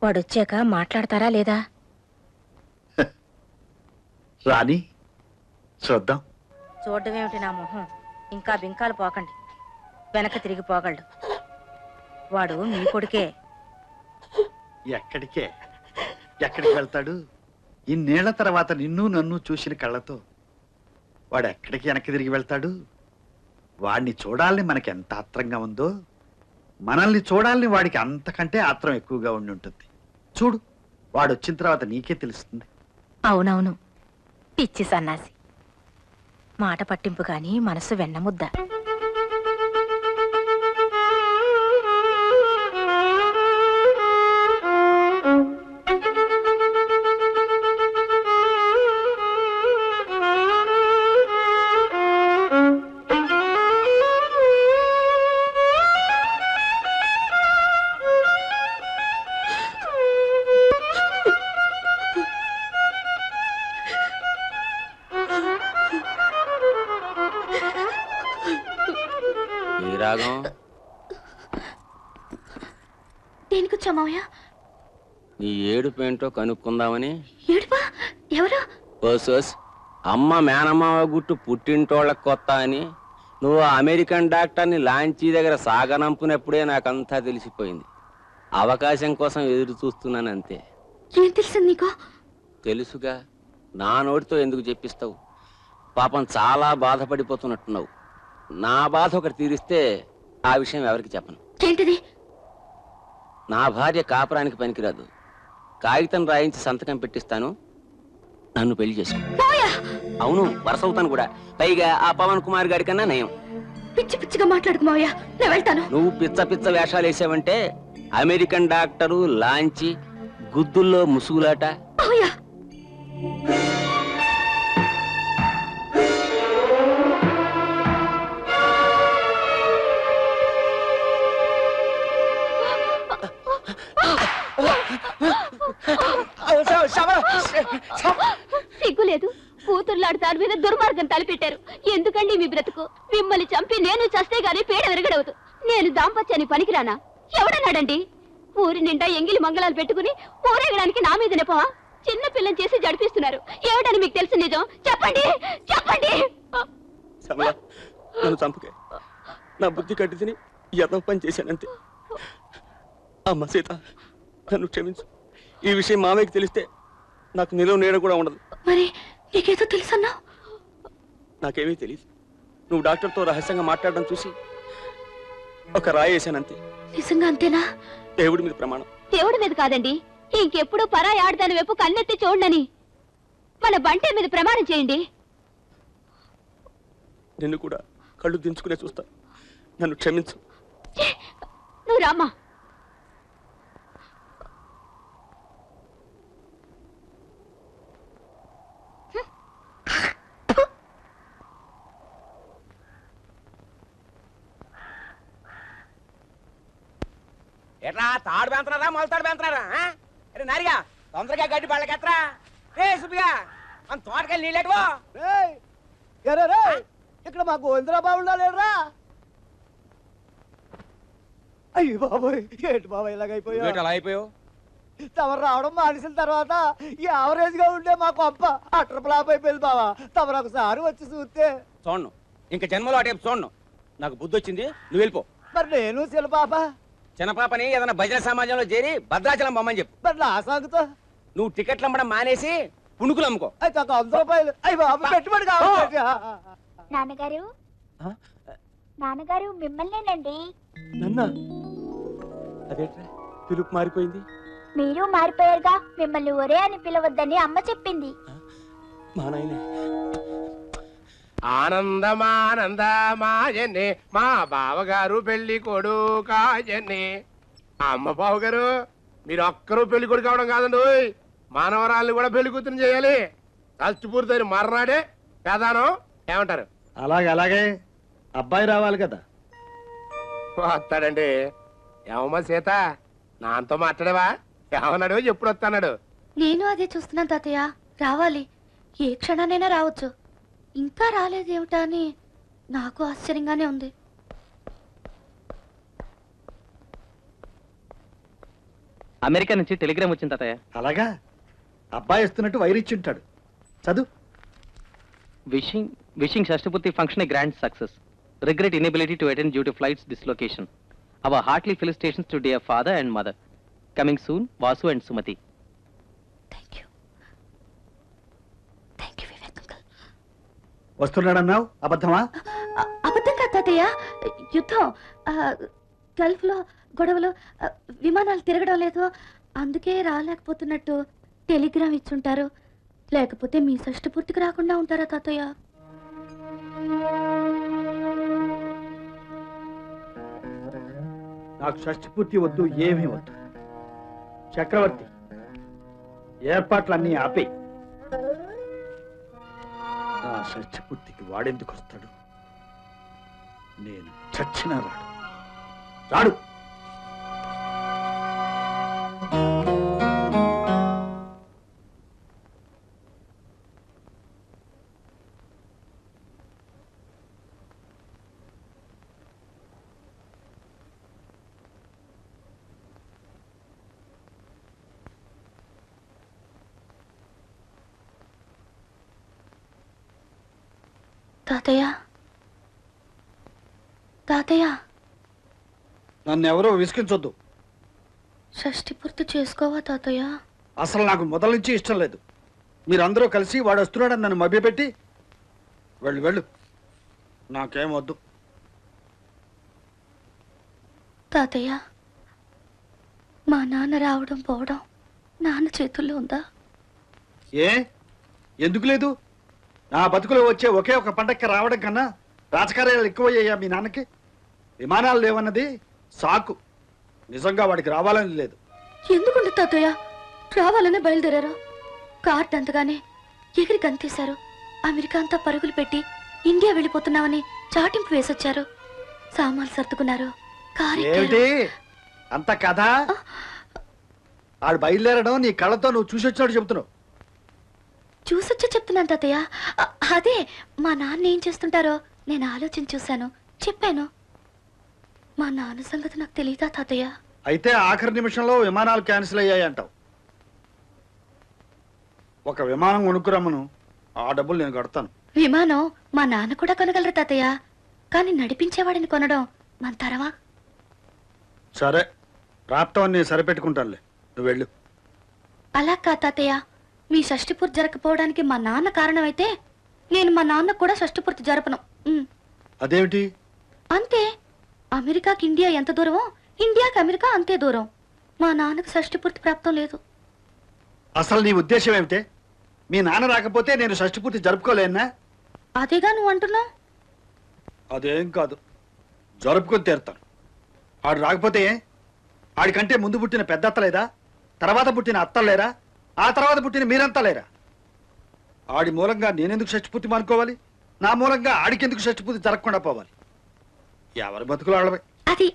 వాడొచ్చాక మాట్లాడతారా లేదా? రాని చూద్దాం. చూడ్డమేమిటి నా మొహం? ఇంకా బింకాలు పోకండి, వెనక తిరిగి పోగలడు. వాడు మీ కొడుకే. ఎక్కడికి వెళ్తాడు? ఇన్నేళ్ల తర్వాత నిన్ను నన్ను చూసిన కళ్ళతో వాడు ఎక్కడికి వెనక్కి తిరిగి వెళ్తాడు? వాడిని చూడాలని మనకి ఎంత ఆత్రంగా ఉందో, మనల్ని చూడాలని వాడికి అంతకంటే ఆత్రం ఎక్కువగా ఉండి ఉంటుంది. చూడు, వాడు వచ్చిన తర్వాత నీకే తెలుస్తుంది. అవునవును, పిచ్చి సన్నాసి. మాట పట్టింపు కాని మనసు వెన్నముద్ద. దేనికొచ్చా మావయ్య? నీ ఏడుపు ఏంటో కనుక్కుందామని. ఏడుపా? ఎవరు? ఓసోస్, అమ్మ మేనమావ గుట్టు పుట్టింటోళ్ళకి కొత్త అని నువ్వు అమెరికన్ డాక్టర్ని లాంచీ దగ్గర సాగనంపునప్పుడే నాకంతా తెలిసిపోయింది. అవకాశం కోసం ఎదురు చూస్తున్నాను అంతే. ఏం తెలిసింది నీకు? తెలుసుగా, నా నోటితో ఎందుకు చెప్పిస్తావు? పాపం చాలా బాధపడిపోతున్నట్టున్నావు. నా బాధ ఒకటి తీరిస్తే ఆ విషయం ఎవరికి చెప్పను. ఏంటిది? నా భార్య కాపురానికి పనికిరాదు. కాగితం రాయించి సంతకం పెట్టిస్తాను, నన్ను పెళ్లి చేసుకో. అవును, వరసవుతాను కూడా. పైగా ఆ పవన్ కుమార్ గారి కన్నా నయం. పిచ్చి పిచ్చిగా మాట్లాడుకు మావయ్య, నేను వెళ్తాను. నువ్వు పిచ్చ పిచ్చ వేషాలు వేసావంటే అమెరికన్ డాక్టరు, లాంచి, గుద్దుల్లో ముసుగులాట. మావయ్య, సిగ్గులేదు. కూతుర్లాడు దాని మీద దుర్మార్గం తలపెట్టారు. ఎందుకండి మీ బ్రతుకు? మిమ్మల్ని చంపి నేను చస్తే గానీ పేడ విరగడవదు. నేను దాంపత్యానికి పనికిరానా? ఎవడన్నాడండి? ఊరి నిండా ఎంగిలి మంగళాలు పెట్టుకుని ఊరేగడానికి నా మీద నెపమా? చిన్న పిల్లని చేసి జడిపిస్తున్నారు. ఏమిటని మీకు తెలుసు? నిజం చెప్పండి, చెప్పండి. నన్ను చంపకే. నా బుద్ధి కట్టి తిని ఏదో పని చేశానంతే. అమ్మ సీత, నన్ను క్షమించు. ఈ విషయం మామయ్యకి తెలిస్తే నాకు నిలువ నీడ కూడా ఉండదు. మరి నీకేదో తెలుసన్నా? నాకేమీ తెలియదు. నువ్వు డాక్టర్తో రహస్యంగా మాట్లాడడం చూసి ఒక రాయి వేశానంతే. నిజంగా అంతేనా? దేవుడి మీద ప్రమాణం. దేవుడి మీద కాదండి, ఇంకెప్పుడు పరాయి ఆడదాని వైపు కన్నెత్తి చూడని మన బంటి మీద ప్రమాణం చేయండి. నిన్ను కూడా కళ్ళు దించుకునే చూస్తా. నన్ను క్షమించు. నువ్వు రామ్మా. ఎట్లా తాడు పెంచుతున్నారా మొలతాడు పెంచుతున్నారా? అరే నారిగా తొందరగా గడ్డి పళ్ళకెత్తరా. రే సుబ్బిగా, మన తోటకెళ్ళి నీళ్ళెట్టువో. ఇక్కడ మా గోవిందరాబాబు లేడురా? అయ్యి బాబోయ్, ఏంటి బాబా ఇలాగైపోయావు? తమరు రావడం మానేసిన తర్వాత ఈ యావరేజ్ గా ఉండే మా కొంప అట్ర ఫ్లాప్ అయిపోయింది బావా. తమరు ఒకసారి వచ్చి చూస్తే. చూడను, ఇంకా జన్మలో అటేపు చూడను. నాకు బుద్ధి వచ్చింది, నువ్వు వెళ్ళిపో. మరి నేను శిలపాప చిన్నపాపని ఏదైనా భజన సమాజంలో చేరి భద్రాచలం బొమ్మని చెప్పు. మరి నా సాగుతో నువ్వు టికెట్లు అమ్మడం మానేసి పుణుకులు అమ్ముకో. అయితే ఒక 100 రూపాయలు అయ్యి బాబు పెట్టుబడి కావాలి. నాన్నగారు, నాన్నగారు మిమ్మల్నేనండి. నన్నా? అదేట్రా పిలుపు మారిపోయింది? మీరు మారిపోయారుగా. మిమ్మల్ని ఒరే అని పిలవద్దని అమ్మ చెప్పింది. మా నాయనే. ఆనందమానందమాయనే మా బావగారు పెళ్లి కొడుకాయనే. అమ్మ బావగారు, మీరు ఒక్కరూ పెళ్లి కొడుకు కావడం కాదండి, మానవరాల్ని కూడా పెళ్లి కూతురు చేయాలి. కలిసి పూర్తయిన మర్నాడే ప్రధానం. ఏమంటారు? అలాగే అబ్బాయి రావాలి కదా. వస్తాడండి. ఏమమ్మా సీత, నాతో మాట్లాడేవా? ఏమన్నాడు? ఎప్పుడు వస్తాడు? నేను అదే చూస్తున్నాను తాతయ్య. రావాలి, ఏ క్షణానైనా రావచ్చు. ఇంకా రాలేదేమిటా అని నాకు ఆశ్చర్యంగానే ఉంది. అమెరికా నుంచి టెలిగ్రామ్ వచ్చింది తాతయ్య. అలాగా? అబ్బాయి ఇస్తున్నట్టు వైరిచ్చి ఉంటాడు. చదువు. Wishing shashtipurti function a grand success. Regret inability to attend due to flights dislocation. Our heartly felicitations to dear father and mother. Coming soon, Vasu and Sumathi. వస్తున్నాడన్నావు, అబద్ధమా? అబద్ధం కాదు తాతయ్య, యుద్ధం. గల్ఫ్ లో గొడవలు, విమానాలు తిరగడం లేదు, అందుకే రాలేకపోతున్నట్టు టెలిగ్రామ్ ఇచ్చుంటారు. లేకపోతే మీ షష్ఠి పూర్తికి రాకుండా ఉంటారా తాతయ్య? నాకు షష్ఠి పూర్తి వద్దు, ఏమీ వద్దు. చక్రవర్తి, ఏర్పాట్లన్నీ ఆపే. నా షష్ఠి పూర్తికి వాడెందుకు వస్తాడు? నేను చచ్చినా రాడు. తాతయ్య, తాతయ్య, నన్ను ఎవరో విసిగించొద్దు. షష్ఠి పూర్తి చేసుకోవా తాతయ్య? అసలు నాకు మొదల నుంచి ఇష్టం లేదు. మీరందరూ కలిసి వాడు వస్తున్నాడని నన్ను మభ్యపెట్టి వెళ్ళు వెళ్ళు, నాకేం వద్దు. తాతయ్య, మా నాన్న రావడం పోవడం నాన్న చేతుల్లో ఉందా? ఎందుకు లేదు? నా బతుకులో వచ్చే ఒకే ఒక పండక్కి రావడం కన్నా రాజకార్యాలు ఎక్కువయ్యా మీ నాన్నకి. విమానాలు లేవన్నది సాకు. నిజంగా వాడికి రావాలని లేదు. ఎందుకుండి తాతయ్య? రావాలనే బయలుదేరారు. కార్డ్ అంతగానే ఎగిరి గంతేశారు. అమెరికా అంతా పరుగులు పెట్టి ఇండియా వెళ్ళిపోతున్నామని చాటింపు వేసొచ్చారు. సామాన్లు సర్దుకున్నారు. ఏమిటి అంత కథ? ఆడు బయలుదేరడం నీ కళ్ళతో నువ్వు చూసొచ్చినట్టు చెబుతున్నావు. చూసొచ్చి చెప్తున్నాను తాతయ్య. అదే మా నాన్న ఏం చేస్తుంటారో నేను ఆలోచించి చూశాను, చెప్పాను. మా నాన్న సంగతి నాకు తెలియదా తాతయ్య? అయితే ఆఖరి నిమిషంలో విమానాలు క్యాన్సిల్ అయ్యాయంటావు. ఒక విమానం కొనుక్కురమ్మను, ఆ డబ్బులు నేను కడతాను. విమానం మా నాన్న కూడా కొనగలరు తాతయ్య, కానీ నడిపించేవాడిని కొనడం మన తరమా? సరే, రాప్తం నేను సరిపెట్టుకుంటానులే, నువ్వు వెళ్ళు. అలా కాదు తాతయ్య, మీ షష్ఠిపూర్తి జరగకపోవడానికి మా నాన్న కారణమైతే నేను మా నాన్న కూడా షష్ఠిపూర్తి జరపను. అదేమిటి? అంతే. అమెరికాకి ఇండియా ఎంత దూరమో ఇండియాకి అమెరికా అంతే దూరం. మా నాన్నకు షష్ఠిపూర్తి ప్రాప్తం లేదు. అసలు నీ ఉద్దేశం ఏమిటే? మీ నాన్న రాకపోతే నేను షష్ఠిపూర్తి జరుపుకోలేనా? అదేగా నువ్వు అంటున్నావు. అదేం కాదు, జరుపుకొని తీరుతాను. ఆడు రాకపోతే ఆడికంటే ముందు పుట్టిన పెద్దత్త లేదా? తర్వాత పుట్టిన అత్తలు లేరా? ఆ తర్వాత పుట్టిన మీరంతా లేరా? ఆడి మూలంగా నేనెందుకు షష్ఠిపూర్తి మానుకోవాలి? నా మూలంగా ఆడికెందుకు షష్ఠిపూర్తి జరగకుండా పోవాలి? ఎవరి బతుకులు ఆడవే. అది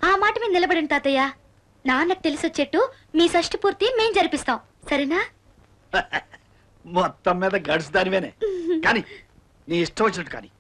ఆ మాట మీద నిలబడిన తాతయ్య. నాన్నకు తెలిసొచ్చేట్టు మీ షష్ఠిపూర్తి మేం జరిపిస్తాం, సరేనా? మొత్తం మీద గడిచి దానివేనే. కానీ నీ ఇష్టం వచ్చినట్టు కానీ